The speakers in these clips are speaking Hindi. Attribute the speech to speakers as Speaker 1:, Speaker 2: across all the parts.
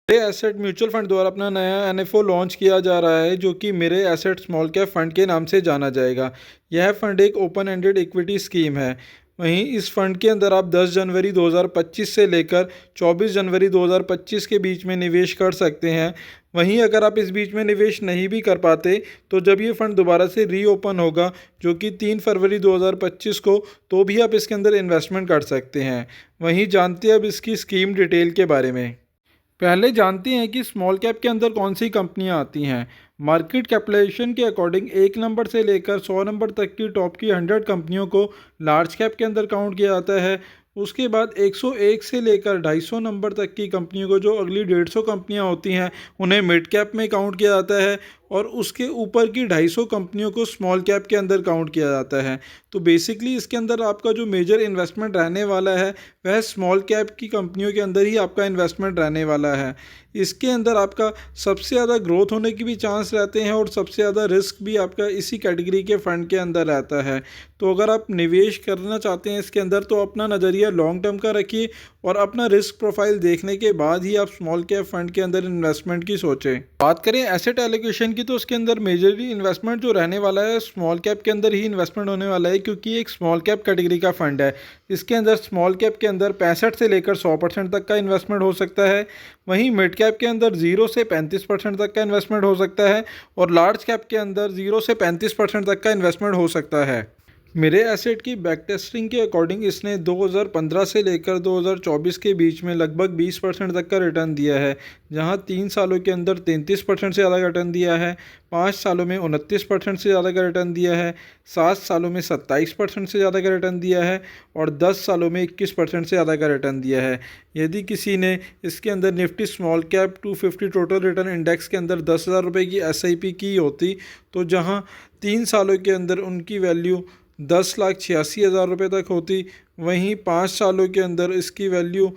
Speaker 1: मेरे एसेट म्यूचुअल फंड द्वारा अपना नया एनएफओ लॉन्च किया जा रहा है जो कि मेरे एसेट स्मॉल कैप फंड के नाम से जाना जाएगा। यह फंड एक ओपन एंडेड इक्विटी स्कीम है। वहीं इस फंड के अंदर आप 10 जनवरी 2025 से लेकर 24 जनवरी 2025 के बीच में निवेश कर सकते हैं। वहीं अगर आप इस बीच में निवेश नहीं भी कर पाते तो जब ये फंड दोबारा से रीओपन होगा जो कि 3 फरवरी 2025 को, तो भी आप इसके अंदर इन्वेस्टमेंट कर सकते हैं। वहीं जानते हैं अब इसकी स्कीम डिटेल के बारे में। पहले जानते हैं कि स्मॉल कैप के अंदर कौन सी कंपनियां आती हैं। मार्केट कैपिटलाइजेशन के अकॉर्डिंग 1 नंबर से लेकर 100 नंबर तक की टॉप की 100 कंपनियों को लार्ज कैप के अंदर काउंट किया जाता है। उसके बाद 101 से लेकर 250 नंबर तक की कंपनियों को, जो अगली 150 कंपनियां होती हैं, उन्हें मिड कैप में काउंट किया जाता है। और उसके ऊपर की 250 कंपनियों को स्मॉल कैप के अंदर काउंट किया जाता है। तो बेसिकली इसके अंदर आपका जो मेजर इन्वेस्टमेंट रहने वाला है वह स्मॉल कैप की कंपनियों के अंदर ही आपका इन्वेस्टमेंट रहने वाला है। इसके अंदर आपका सबसे ज़्यादा ग्रोथ होने की भी चांस रहते हैं और सबसे ज़्यादा रिस्क भी आपका इसी कैटेगरी के फंड के अंदर रहता है। तो अगर आप निवेश करना चाहते हैं इसके अंदर तो अपना नज़रिया लॉन्ग टर्म का रखिए और अपना रिस्क प्रोफाइल देखने के बाद ही आप स्मॉल कैप फंड के अंदर इन्वेस्टमेंट की सोचें। बात करें एसेट एलोकेशन की तो उसके अंदर मेजरली इन्वेस्टमेंट जो रहने वाला है स्मॉल कैप के अंदर ही इन्वेस्टमेंट होने वाला है, क्योंकि ये एक स्मॉल कैप कैटेगरी का फंड है। इसके अंदर स्मॉल कैप के अंदर 65 से लेकर 100% तक का इन्वेस्टमेंट हो सकता है। वहीं मिड कैप के अंदर 0 से 35% तक का इन्वेस्टमेंट हो सकता है और लार्ज कैप के अंदर 0 से 35% तक का इन्वेस्टमेंट हो सकता है। मेरे एसेट की बैक टेस्टिंग के अकॉर्डिंग इसने 2015 से लेकर 2024 के बीच में लगभग 20% तक का रिटर्न दिया है, जहां 3 सालों के अंदर 33% से ज़्यादा का रिटर्न दिया है, 5 सालों में 29% से ज़्यादा का रिटर्न दिया है, 7 सालों में 27% से ज़्यादा का रिटर्न दिया है और 10 सालों में 21% से ज़्यादा का रिटर्न दिया है। यदि किसी ने इसके अंदर Nifty small cap 250 total return index के अंदर 10,000 रुपये की SIP की होती, तो जहां 3 सालों के अंदर उनकी वैल्यू 10,86,000 रुपये तक होती, वहीं 5 सालों के अंदर इसकी वैल्यू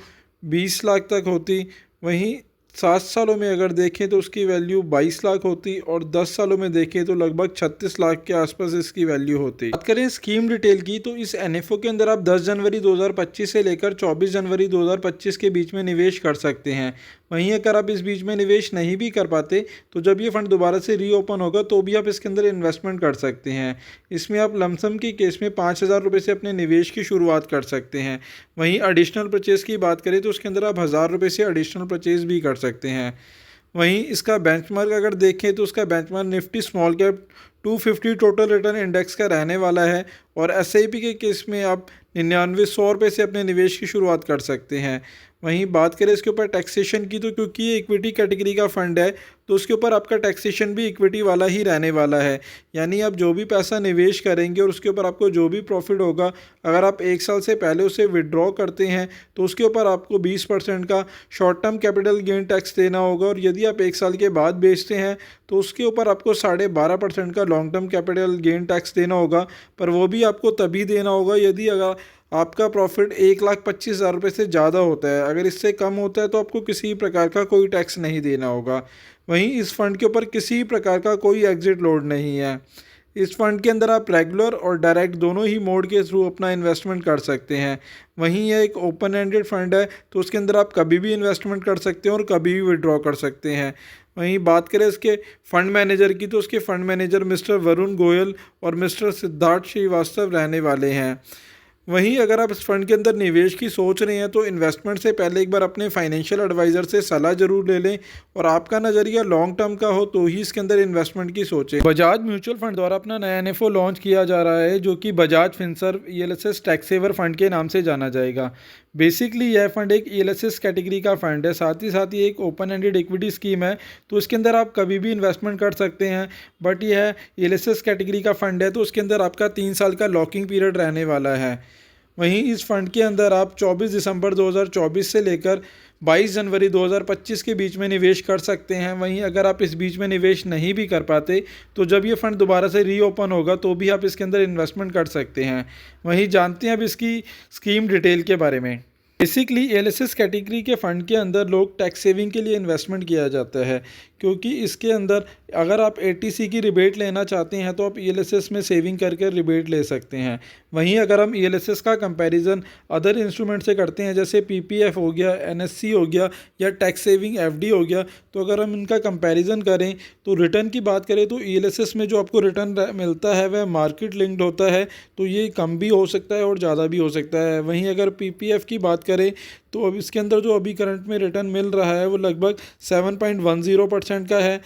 Speaker 1: 20 लाख तक होती, वहीं 7 सालों में अगर देखें तो उसकी वैल्यू 22 लाख होती और 10 सालों में देखें तो लगभग 36 लाख के आसपास इसकी वैल्यू होती। बात करें स्कीम डिटेल की तो इस एनएफओ के अंदर आप 10 जनवरी 2025 से लेकर 24 जनवरी 2025 के बीच में निवेश कर सकते हैं। वहीं अगर आप इस बीच में निवेश नहीं भी कर पाते तो जब ये फंड दोबारा से रीओपन होगा तो भी आप इसके अंदर इन्वेस्टमेंट कर सकते हैं। इसमें आप लमसम के केस में 5,000 रुपये से अपने निवेश की शुरुआत कर सकते हैं। वहीं एडिशनल परचेज़ की बात करें तो उसके अंदर आप 1,000 रुपये से एडिशनल परचेज़ भी कर सकते हैं। वहीं इसका बेंचमार्क अगर देखें तो उसका benchmark Nifty small cap 250 total return index का रहने वाला है और SIP के केस में आप 99-100 रुपये से अपने निवेश की शुरुआत कर सकते हैं। वहीं बात करें इसके ऊपर टैक्सेशन की तो क्योंकि ये इक्विटी कैटेगरी का फंड है तो उसके ऊपर आपका टैक्सेशन भी इक्विटी वाला ही रहने वाला है। यानी आप जो भी पैसा निवेश करेंगे और उसके ऊपर आपको जो भी प्रॉफिट होगा, अगर आप 1 साल से पहले उसे विड्रॉ करते हैं तो उसके ऊपर आपको 20% का short term capital gain tax देना होगा और यदि आप 1 साल के बाद बेचते हैं तो उसके ऊपर आपको 12.5% का long term capital gain tax देना होगा। पर वो भी आपको तभी देना होगा यदि अगर आपका प्रॉफिट 1,25,000 रुपये से ज़्यादा होता है। अगर इससे कम होता है तो आपको किसी प्रकार का कोई टैक्स नहीं देना होगा। वहीं इस फंड के ऊपर किसी प्रकार का कोई एग्जिट लोड नहीं है। इस फंड के अंदर आप रेगुलर और डायरेक्ट दोनों ही मोड के थ्रू अपना इन्वेस्टमेंट कर सकते हैं। वहीं यह एक ओपन एंडेड फंड है तो उसके अंदर आप कभी भी इन्वेस्टमेंट कर सकते हैं और कभी भी विड्रॉ कर सकते हैं। वहीं बात करें इसके फंड मैनेजर की तो उसके fund manager mister Varun Goyal और मिस्टर सिद्धार्थ श्रीवास्तव रहने वाले हैं। वहीं अगर आप इस फंड के अंदर निवेश की सोच रहे हैं तो इन्वेस्टमेंट से पहले एक बार अपने फाइनेंशियल एडवाइज़र से सलाह जरूर ले लें और आपका नज़रिया लॉन्ग टर्म का हो तो ही इसके अंदर इन्वेस्टमेंट की सोचें। बजाज म्यूचुअल फंड द्वारा अपना नया एनएफओ लॉन्च किया जा रहा है जो कि Bajaj Finserv ELSS tax saver fund के नाम से जाना जाएगा। बेसिकली यह फंड एक ELSS कैटेगरी का फंड है, साथ ही एक ओपन एंडेड इक्विटी स्कीम है तो इसके अंदर आप कभी भी इन्वेस्टमेंट कर सकते हैं। बट यह ELSS कैटेगरी का फंड है तो उसके अंदर आपका 3 साल का लॉकिंग पीरियड रहने वाला है। वहीं इस फंड के अंदर आप 24 दिसंबर 2024 से लेकर 22 जनवरी 2025 के बीच में निवेश कर सकते हैं। वहीं अगर आप इस बीच में निवेश नहीं भी कर पाते तो जब ये फ़ंड दोबारा से रीओपन होगा तो भी आप इसके अंदर इन्वेस्टमेंट कर सकते हैं। वहीं जानते हैं अब इसकी स्कीम डिटेल के बारे में। बेसिकली ELSS कैटेगरी के फ़ंड के अंदर लोग टैक्स सेविंग के लिए इन्वेस्टमेंट किया जाता है, क्योंकि इसके अंदर अगर आप एटीसी की रिबेट लेना चाहते हैं तो आप ईएलएसएस में सेविंग करके रिबेट ले सकते हैं। वहीं अगर हम ईएलएसएस का कंपैरिजन अदर इंस्ट्रूमेंट से करते हैं जैसे पीपीएफ हो गया, एनएससी हो गया या टैक्स सेविंग एफडी हो गया, तो अगर हम इनका कंपैरिजन करें तो रिटर्न की बात करें तो ईएलएसएस में जो आपको रिटर्न मिलता है वह मार्केट लिंक्ड होता है, तो ये कम भी हो सकता है और ज़्यादा भी हो सकता है। वहीं अगर पीपीएफ की बात करें तो अब इसके अंदर जो अभी करंट में रिटर्न मिल रहा है वो लगभग 7.10% का है।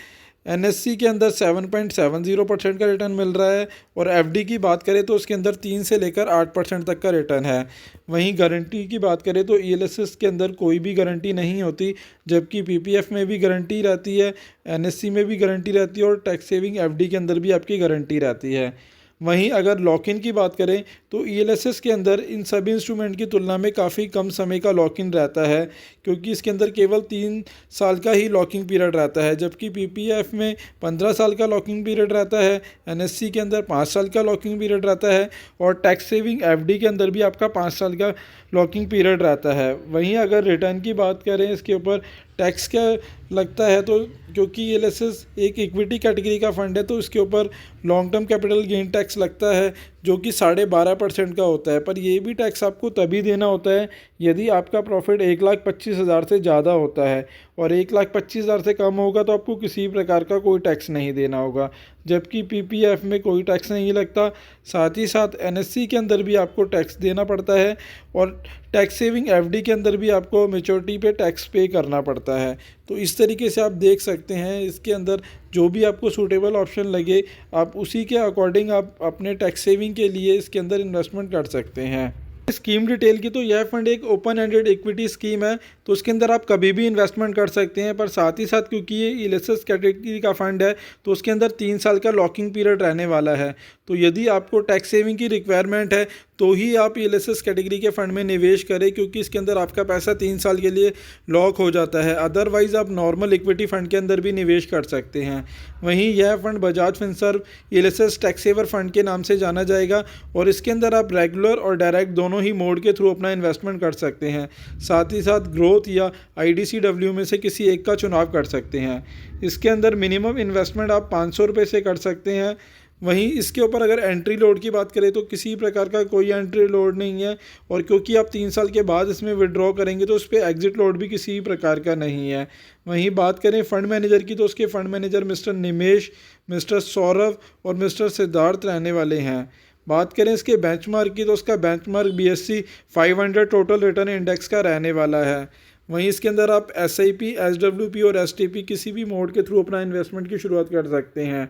Speaker 1: एनएससी के अंदर 7.70% का रिटर्न मिल रहा है और एफडी की बात करें तो उसके अंदर 3 से लेकर 8% तक का रिटर्न है। वहीं गारंटी की बात करें तो ईएलएसएस के अंदर कोई भी गारंटी नहीं होती, जबकि पीपीएफ में भी गारंटी रहती है, एनएससी में भी गारंटी रहती है और टैक्स सेविंग एफडी के अंदर भी आपकी गारंटी रहती है। वहीं अगर लॉक इन की बात करें तो ईएलएसएस के अंदर इन सभी इंस्ट्रूमेंट की तुलना में काफ़ी कम समय का लॉक इन रहता है, क्योंकि इसके अंदर केवल 3 साल का ही लॉकिंग पीरियड रहता है, जबकि पीपीएफ में 15 साल का लॉकिंग पीरियड रहता है, एनएससी के अंदर 5 साल का लॉकिंग पीरियड रहता है और टैक्स सेविंग एफडी के अंदर भी आपका 5 साल का लॉकिंग पीरियड रहता है। वहीं अगर रिटर्न की बात करें इसके ऊपर टैक्स क्या लगता है, तो क्योंकि ईएलएसएस एक इक्विटी कैटेगरी का फंड है तो इसके ऊपर long term capital gain tax लगता है जो कि 12.5% का होता है, पर ये भी टैक्स आपको तभी देना होता है यदि आपका प्रॉफिट 1,25,000 से ज़्यादा होता है और 1,25,000 से कम होगा तो आपको किसी प्रकार का कोई टैक्स नहीं देना होगा, जबकि पीपीएफ में कोई टैक्स नहीं लगता। साथ ही साथ एनएससी के अंदर भी आपको टैक्स देना पड़ता है और टैक्स सेविंग एफडी के अंदर भी आपको मैच्योरिटी पे टैक्स पे करना पड़ता है। तो इस तरीके से आप देख सकते हैं इसके अंदर जो भी आपको सूटेबल ऑप्शन लगे आप उसी के अकॉर्डिंग आप अपने टैक्स सेविंग के लिए इसके अंदर इन्वेस्टमेंट कर सकते हैं। स्कीम डिटेल की तो यह फंड एक ओपन एंडेड इक्विटी स्कीम है, तो उसके अंदर आप कभी भी इन्वेस्टमेंट कर सकते हैं, पर साथ ही साथ क्योंकि ये ईएलएसएस कैटेगरी का फंड है तो उसके अंदर 3 साल का लॉकिंग पीरियड रहने वाला है। तो यदि आपको टैक्स सेविंग की रिक्वायरमेंट है तो ही आप ईएलएसएस कैटेगरी के फंड में निवेश करें, क्योंकि इसके अंदर आपका पैसा 3 साल के लिए लॉक हो जाता है। अदरवाइज़ आप नॉर्मल इक्विटी फंड के अंदर भी निवेश कर सकते हैं। वहीं यह fund Bajaj Finserv ELSS tax saver fund के नाम से जाना जाएगा और इसके अंदर आप रेगुलर और डायरेक्ट दोनों ही मोड के थ्रू अपना इन्वेस्टमेंट कर सकते हैं। साथ ही साथ ग्रोथ या आईडीसीडब्ल्यू में से किसी एक का चुनाव कर सकते हैं। इसके अंदर मिनिमम इन्वेस्टमेंट आप 500 रुपये से कर सकते हैं। वहीं इसके ऊपर अगर एंट्री लोड की बात करें तो किसी प्रकार का कोई एंट्री लोड नहीं है और क्योंकि आप 3 साल के बाद इसमें विड्रॉ करेंगे तो उस पर एग्जिट लोड भी किसी प्रकार का नहीं है। वहीं बात करें फंड मैनेजर की तो उसके फंड मैनेजर मिस्टर निमेश, मिस्टर सौरभ और मिस्टर सिद्धार्थ रहने वाले हैं। बात करें इसके बेंचमार्क की तो उसका benchmark BSE 500 total return index का रहने वाला है। वहीं इसके अंदर आप SIP, SWP और STP किसी भी मोड के थ्रू अपना इन्वेस्टमेंट की शुरुआत कर सकते हैं।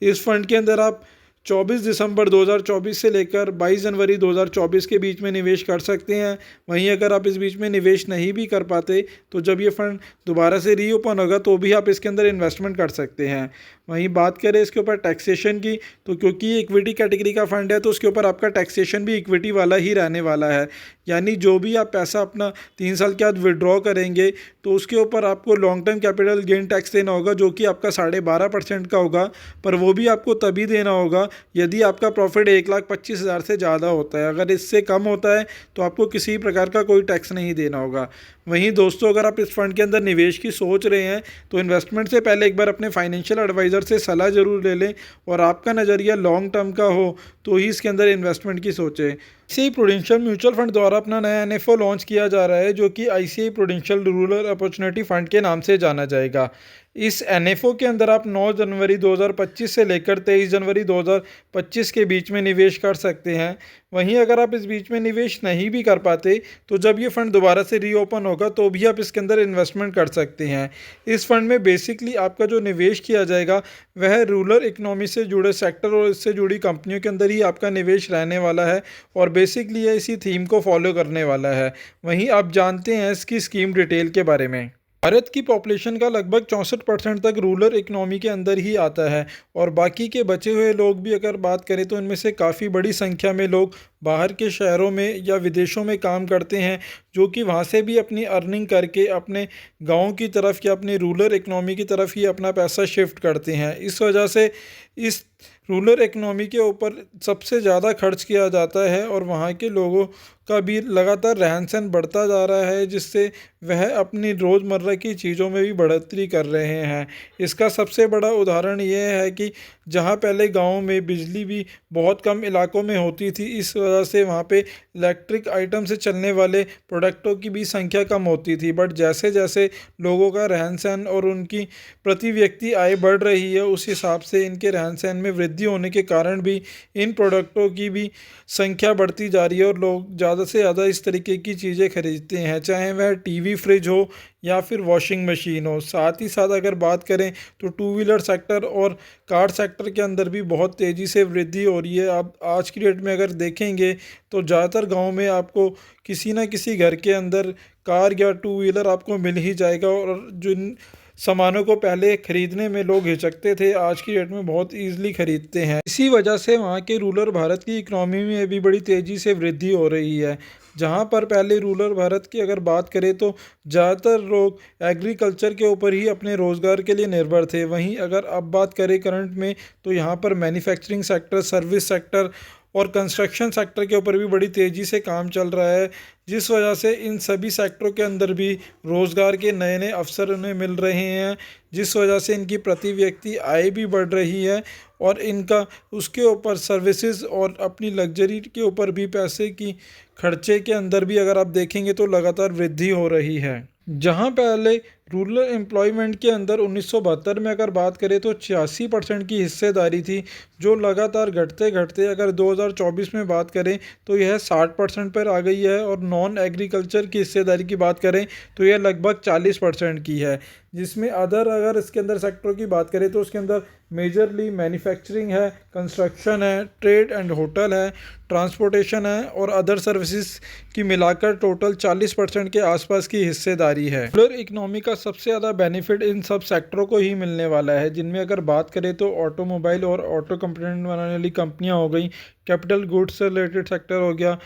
Speaker 1: इस फंड के अंदर आप 24 दिसंबर 2024 से लेकर 22 जनवरी 2024 के बीच में निवेश कर सकते हैं। वहीं अगर आप इस बीच में निवेश नहीं भी कर पाते तो जब ये फंड दोबारा से रीओपन होगा तो भी आप इसके अंदर इन्वेस्टमेंट कर सकते हैं। वहीं बात करें इसके ऊपर टैक्सेशन की तो क्योंकि ये इक्विटी कैटेगरी का फंड है तो उसके ऊपर आपका टैक्सेशन भी इक्विटी वाला ही रहने वाला है, यानी जो भी आप पैसा अपना 3 साल के बाद विड्रॉ करेंगे तो उसके ऊपर आपको long term capital gain tax देना होगा जो कि आपका 12.5% का होगा, पर वो भी आपको तभी देना होगा यदि आपका प्रॉफिट 1,25,000 से ज़्यादा होता है। अगर इससे कम होता है तो आपको किसी प्रकार का कोई टैक्स नहीं देना होगा। वहीं दोस्तों अगर आप इस फंड के अंदर निवेश की सोच रहे हैं तो इन्वेस्टमेंट से पहले एक बार अपने फाइनेंशियल एडवाइज़र से सलाह ज़रूर ले लें और आपका नज़रिया लॉन्ग टर्म का हो तो ही इसके अंदर इन्वेस्टमेंट की सोचें। इसे ही प्रूडेंशियल म्यूचुअल फंड द्वारा अपना नया NFO लॉन्च किया जा रहा है जो कि ICICI prudential rural opportunity fund के नाम से जाना जाएगा। इस NFO के अंदर आप 9 जनवरी 2025 से लेकर 23 जनवरी 2025 के बीच में निवेश कर सकते हैं। वहीं अगर आप इस बीच में निवेश नहीं भी कर पाते तो जब ये फंड दोबारा से रीओपन होगा तो भी आप इसके अंदर इन्वेस्टमेंट कर सकते हैं। इस फंड में बेसिकली आपका जो निवेश किया जाएगा वह रूरल इकनॉमी से जुड़े सेक्टर और इससे जुड़ी कंपनियों के अंदर ही आपका निवेश रहने वाला है और बेसिकली ये इसी थीम को फॉलो करने वाला है। वहीं आप जानते हैं इसकी स्कीम डिटेल के बारे में। भारत की पॉपुलेशन का लगभग 64% तक रूरल इकनॉमी के अंदर ही आता है और बाकी के बचे हुए लोग भी अगर बात करें तो इनमें से काफ़ी बड़ी संख्या में लोग बाहर के शहरों में या विदेशों में काम करते हैं, जो कि वहाँ से भी अपनी अर्निंग करके अपने गाँव की तरफ या अपनी रूरल इकनॉमी की तरफ ही अपना पैसा शिफ्ट करते हैं। इस वजह से इस रूरल इकनॉमी के ऊपर सबसे ज़्यादा खर्च किया जाता है और वहाँ के लोगों का भी लगातार रहन सहन बढ़ता जा रहा है, जिससे वह अपनी रोज़मर्रा की चीज़ों में भी बढ़ोतरी कर रहे हैं। इसका सबसे बड़ा उदाहरण ये है कि जहाँ पहले गाँव में बिजली भी बहुत कम इलाकों में होती थी, इस वजह से वहाँ पे इलेक्ट्रिक आइटम से चलने वाले प्रोडक्टों की भी संख्या कम होती थी। बट जैसे जैसे लोगों का रहन सहन और उनकी प्रति व्यक्ति आय बढ़ रही है, उस हिसाब से इनके रहन सहन में वृद्धि होने के कारण भी इन प्रोडक्टों की भी संख्या बढ़ती जा रही है और लोग ज़्यादा से ज़्यादा इस तरीके की चीज़ें खरीदते हैं, चाहे वह टीवी, फ्रिज हो या फिर वॉशिंग मशीन हो। साथ ही साथ अगर बात करें तो टू व्हीलर सेक्टर और कार सेक्टर के अंदर भी बहुत तेज़ी से वृद्धि हो रही है। आप आज की डेट में अगर देखेंगे तो ज़्यादातर गाँव में आपको किसी न किसी घर के अंदर कार या टू व्हीलर आपको मिल ही जाएगा और जिन सामानों को पहले खरीदने में लोग हिचकते थे, आज की डेट में बहुत ईजिली खरीदते हैं। इसी वजह से वहाँ के रूरल भारत की इकनॉमी में भी बड़ी तेज़ी से वृद्धि हो रही है। जहाँ पर पहले रूरल भारत की अगर बात करें तो ज़्यादातर लोग एग्रीकल्चर के ऊपर ही अपने रोज़गार के लिए निर्भर थे। वहीं अगर अब बात करें करंट में तो यहाँ पर मैन्युफैक्चरिंग सेक्टर, सर्विस सेक्टर और कंस्ट्रक्शन सेक्टर के ऊपर भी बड़ी तेज़ी से काम चल रहा है, जिस वजह से इन सभी सेक्टरों के अंदर भी रोज़गार के नए नए अवसर उन्हें मिल रहे हैं, जिस वजह से इनकी प्रति व्यक्ति आय भी बढ़ रही है और इनका उसके ऊपर सर्विसेज और अपनी लग्जरी के ऊपर भी पैसे की खर्चे के अंदर भी अगर आप देखेंगे तो लगातार वृद्धि हो रही है। जहाँ पहले रूरल एम्प्लॉयमेंट के अंदर 1972 में अगर बात करें तो 86% की हिस्सेदारी थी, जो लगातार घटते घटते अगर 2024 में बात करें तो यह 60% पर आ गई है और नॉन एग्रीकल्चर की हिस्सेदारी की बात करें तो यह लगभग 40% की है। जिसमें अदर अगर इसके अंदर सेक्टरों की बात करें तो उसके अंदर मेजरली मैन्युफैक्चरिंग है, कंस्ट्रक्शन है, ट्रेड एंड होटल है, ट्रांसपोर्टेशन है और अदर सर्विसेज की मिलाकर टोटल 40% के आसपास की हिस्सेदारी है। रूरल इकनॉमी का सबसे ज़्यादा बेनिफिट इन सब सेक्टरों को ही मिलने वाला है, जिनमें अगर बात करें तो ऑटोमोबाइल और ऑटो कंपोनेंट बनाने वाली कंपनियां हो गई, कैपिटल गुड्स से रिलेटेड सेक्टर हो गया,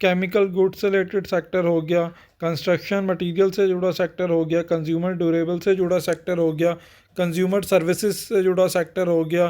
Speaker 1: केमिकल गुड्स से रिलेटेड सेक्टर हो गया, कंस्ट्रक्शन मटेरियल से जुड़ा सेक्टर हो गया, कंज्यूमर ड्यूरेबल से जुड़ा सेक्टर हो गया, कंज्यूमर सर्विसेज से जुड़ा सेक्टर हो गया,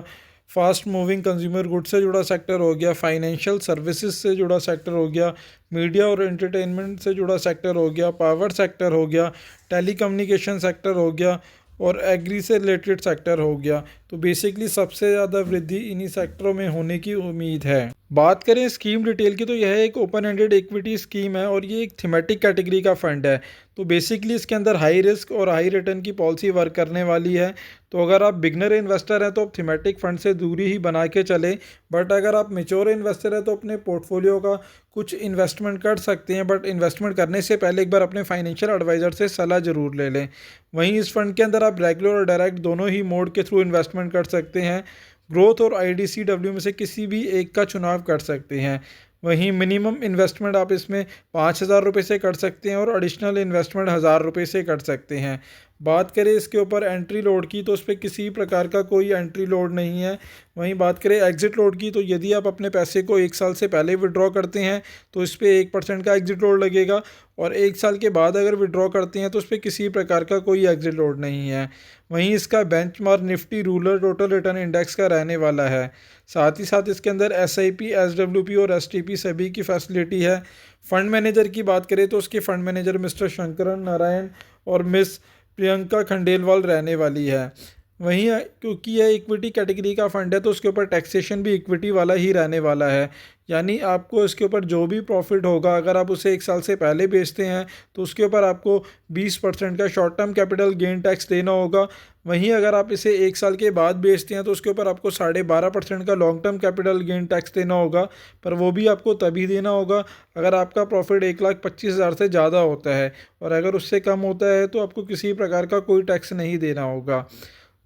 Speaker 1: फास्ट मूविंग कंज्यूमर गुड्स से जुड़ा सेक्टर हो गया, फाइनेंशियल सर्विसेज से जुड़ा सेक्टर हो गया, मीडिया और एंटरटेनमेंट से जुड़ा सेक्टर हो गया, पावर सेक्टर हो गया, टेलीकम्युनिकेशन सेक्टर हो गया और एग्री से रिलेटेड सेक्टर हो गया। तो बेसिकली सबसे ज़्यादा वृद्धि इन्हीं सेक्टरों में होने की उम्मीद है। बात करें स्कीम डिटेल की तो यह एक ओपन एंडेड इक्विटी स्कीम है और ये एक थीमेटिक कैटेगरी का फंड है। तो बेसिकली इसके अंदर हाई रिस्क और हाई रिटर्न की पॉलिसी वर्क करने वाली है। तो अगर आप बिगनर इन्वेस्टर हैं तो आप थीमेटिक फंड से दूरी ही बना के चलें, बट अगर आप मेच्योर इन्वेस्टर हैं तो अपने पोर्टफोलियो का कुछ इन्वेस्टमेंट कर सकते हैं, बट इन्वेस्टमेंट करने से पहले एक बार अपने फाइनेंशियल एडवाइज़र से सलाह ज़रूर ले लें। वहीं इस फंड के अंदर आप रेगुलर और डायरेक्ट दोनों ही मोड के थ्रू इन्वेस्टमेंट कर सकते हैं। ग्रोथ और IDCW में से किसी भी एक का चुनाव कर सकते हैं। वहीं मिनिमम इन्वेस्टमेंट आप इसमें 5,000 रुपये से कर सकते हैं और एडिशनल इन्वेस्टमेंट 1,000 रुपये से कर सकते हैं। बात करें इसके ऊपर एंट्री लोड की तो उस पर किसी प्रकार का कोई एंट्री लोड नहीं है। वहीं बात करें एग्ज़िट लोड की तो यदि आप अपने पैसे को 1 साल से पहले विड्रॉ करते हैं तो इस पर 1% का एग्ज़िट लोड लगेगा और 1 साल के बाद अगर विड्रॉ करते हैं तो उस पर किसी प्रकार का कोई एग्ज़िट लोड नहीं है। वहीं इसका benchmark Nifty rural total return index का रहने वाला है। साथ ही साथ इसके अंदर SIP, SWP और STP सभी की फैसिलिटी है। फ़ंड मैनेजर की बात करें तो उसके fund manager mister Shankaran Narayan और मिस प्रियंका खंडेलवाल रहने वाली है। वहीं क्योंकि यह इक्विटी कैटेगरी का फंड है तो उसके ऊपर टैक्सेशन भी इक्विटी वाला ही रहने वाला है, यानी आपको इसके ऊपर जो भी प्रॉफिट होगा अगर आप उसे 1 साल से पहले बेचते हैं तो उसके ऊपर आपको 20% का short term capital gain tax देना होगा। वहीं अगर आप इसे 1 साल के बाद बेचते हैं तो उसके ऊपर आपको 12.5% का long term capital gain tax देना होगा, पर वो भी आपको तभी देना होगा अगर आपका प्रॉफिट 1,25,000 से ज़्यादा होता है और अगर उससे कम होता है तो आपको किसी प्रकार का कोई टैक्स नहीं देना होगा।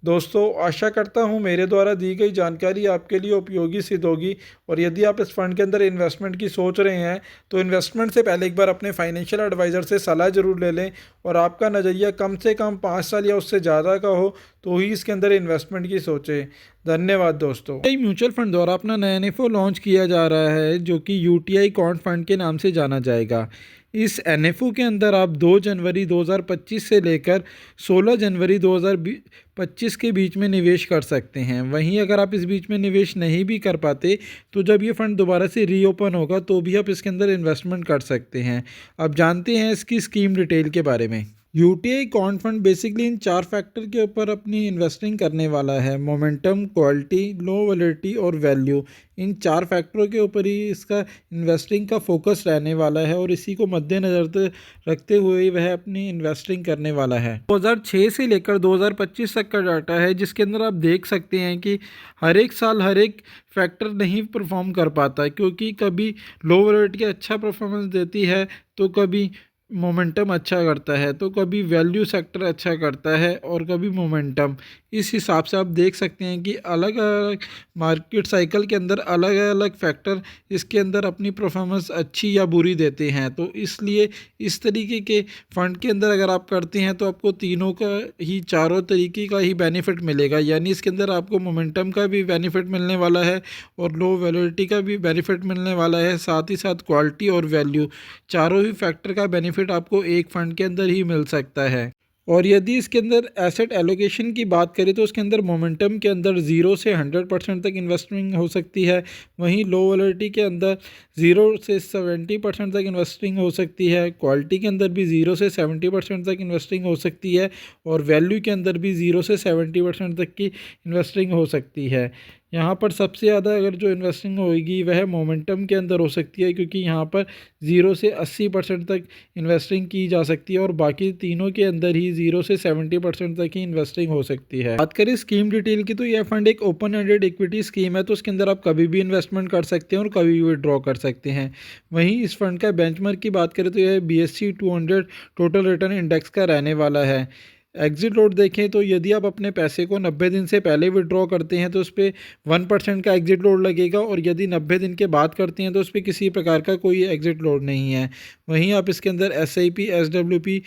Speaker 1: दोस्तों, आशा करता हूँ मेरे द्वारा दी गई जानकारी आपके लिए उपयोगी सिद्ध होगी और यदि आप इस फंड के अंदर इन्वेस्टमेंट की सोच रहे हैं तो इन्वेस्टमेंट से पहले एक बार अपने फाइनेंशियल एडवाइज़र से सलाह ज़रूर ले लें और आपका नज़रिया कम से कम 5 साल या उससे ज़्यादा का हो तो ही इसके अंदर इन्वेस्टमेंट की सोचें। धन्यवाद दोस्तों। म्यूचुअल फंड द्वारा अपना नया एनएफओ लॉन्च किया जा रहा है जो कि यूटीआई क्वांट फंड के नाम से जाना जाएगा। इस एनएफओ के अंदर आप 2 जनवरी 2025 से लेकर 16 जनवरी 2025 के बीच में निवेश कर सकते हैं। वहीं अगर आप इस बीच में निवेश नहीं भी कर पाते तो जब ये फ़ंड दोबारा से रीओपन होगा तो भी आप इसके अंदर इन्वेस्टमेंट कर सकते हैं। अब जानते हैं इसकी स्कीम डिटेल के बारे में। यूटीआई क्वांट फंड बेसिकली इन 4 फैक्टर के ऊपर अपनी इन्वेस्टिंग करने वाला है: मोमेंटम, क्वालिटी, लो वॉलेटिलिटी और वैल्यू। इन 4 फैक्टरों के ऊपर ही इसका इन्वेस्टिंग का फोकस रहने वाला है और इसी को मद्देनज़र रखते हुए ही वह अपनी इन्वेस्टिंग करने वाला है। 2006 से लेकर 2025 तक का डाटा है जिसके अंदर आप देख सकते हैं कि हर एक साल हर एक फैक्टर नहीं परफॉर्म कर पाता, क्योंकि कभी लो वॉलेटिलिटी अच्छा परफॉर्मेंस देती है तो कभी मोमेंटम अच्छा करता है, तो कभी वैल्यू सेक्टर अच्छा करता है और कभी मोमेंटम। इस हिसाब से आप देख सकते हैं कि अलग अलग मार्केट साइकिल के अंदर अलग अलग फैक्टर इसके अंदर अपनी परफॉर्मेंस अच्छी या बुरी देते हैं। तो इसलिए इस तरीके के फ़ंड के अंदर अगर आप करते हैं तो आपको तीनों का ही, चारों तरीके का ही बेनिफिट मिलेगा। यानी इसके अंदर आपको मोमेंटम का भी बेनिफिट मिलने वाला है और लो वैलिडिटी का भी बेनिफिट मिलने वाला है, साथ ही साथ क्वालिटी और वैल्यू, चारों ही फैक्टर का बेनिफिट आपको एक फंड के अंदर ही मिल सकता है। और यदि इसके अंदर एसेट एलोकेशन की बात करें तो उसके अंदर मोमेंटम के अंदर 0 से 100% तक इन्वेस्टिंग हो सकती है। वहीं लो वॉलेटिलिटी के अंदर 0 से 70% तक इन्वेस्टिंग हो सकती है। क्वालिटी के अंदर भी 0 से 70% तक इन्वेस्टिंग हो सकती है और वैल्यू के अंदर भी 0 से 70% तक की इन्वेस्टिंग हो सकती है। यहाँ पर सबसे ज़्यादा अगर जो इन्वेस्टिंग होगी वह मोमेंटम के अंदर हो सकती है, क्योंकि यहाँ पर 0 से 80% तक इन्वेस्टिंग की जा सकती है और बाकी तीनों के अंदर ही 0 से 70% तक ही इन्वेस्टिंग हो सकती है। बात करें स्कीम डिटेल की तो यह फंड एक ओपन एंडेड इक्विटी स्कीम है, तो उसके अंदर आप कभी भी इन्वेस्टमेंट कर सकते हैं और कभी भी विड्रॉ कर सकते हैं। वहीं इस फंड का बेंचमार्क की बात करें तो यह BSE 200 टोटल रिटर्न इंडेक्स का रहने वाला है। एग्जिट लोड देखें तो यदि आप अपने पैसे को 90 दिन से पहले विड्रॉ करते हैं तो उस पर 1% का एग्जिट लोड लगेगा और यदि 90 दिन के बाद करते हैं तो उस पर किसी प्रकार का कोई एग्जिट लोड नहीं है। वहीं आप इसके अंदर SIP, SWP,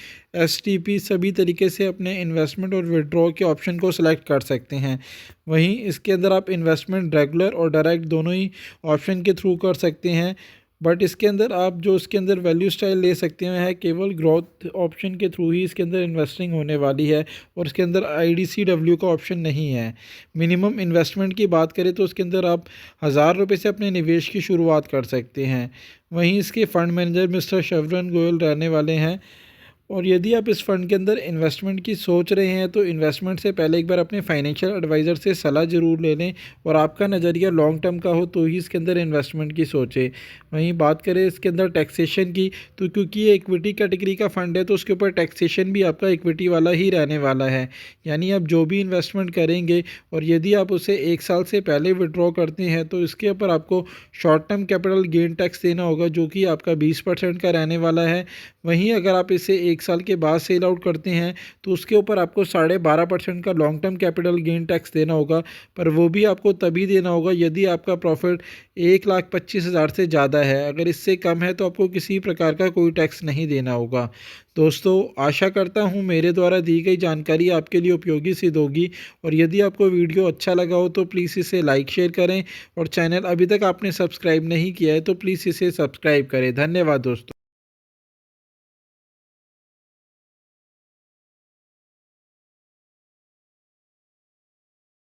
Speaker 1: STP सभी तरीके से अपने इन्वेस्टमेंट और विड्रॉ के ऑप्शन को सिलेक्ट कर सकते हैं। वहीं इसके अंदर आप इन्वेस्टमेंट रेगुलर और डायरेक्ट दोनों ही ऑप्शन के थ्रू कर सकते हैं, बट इसके अंदर आप जो इसके अंदर वैल्यू स्टाइल ले सकते हैं है केवल ग्रोथ ऑप्शन के थ्रू ही इसके अंदर इन्वेस्टिंग होने वाली है और इसके अंदर IDCW का ऑप्शन नहीं है। मिनिमम इन्वेस्टमेंट की बात करें तो उसके अंदर आप 1000 रुपये से अपने निवेश की शुरुआत कर सकते हैं। वहीं इसके फंड मैनेजर मिस्टर शवरन गोयल रहने वाले हैं। और यदि आप इस फंड के अंदर इन्वेस्टमेंट की सोच रहे हैं तो इन्वेस्टमेंट से पहले एक बार अपने फाइनेंशियल एडवाइज़र से सलाह ज़रूर ले लें और आपका नज़रिया लॉन्ग टर्म का हो तो ही इसके अंदर इन्वेस्टमेंट की सोचें। वहीं बात करें इसके अंदर टैक्सेशन की तो क्योंकि ये इक्विटी कैटेगरी का फ़ंड है तो उसके ऊपर टैक्सेशन भी आपका इक्विटी वाला ही रहने वाला है। यानी आप जो भी इन्वेस्टमेंट करेंगे और यदि आप उसे 1 साल से पहले विड्रॉ करते हैं तो इसके ऊपर आपको short term capital gain tax देना होगा जो कि आपका 20% का रहने वाला है। वहीं अगर आप इसे 1 साल के बाद सेल आउट करते हैं तो उसके ऊपर आपको 12.5% का long term capital gain tax देना होगा, पर वो भी आपको तभी देना होगा यदि आपका प्रॉफिट 1,25,000 से ज़्यादा है। अगर इससे कम है तो आपको किसी प्रकार का कोई टैक्स नहीं देना होगा। दोस्तों, आशा करता हूँ मेरे द्वारा दी गई जानकारी आपके लिए उपयोगी सिद्ध होगी और यदि आपको वीडियो अच्छा लगा हो तो प्लीज़ इसे लाइक शेयर करें और चैनल अभी तक आपने सब्सक्राइब नहीं किया है तो प्लीज़ इसे सब्सक्राइब करें। धन्यवाद दोस्तों।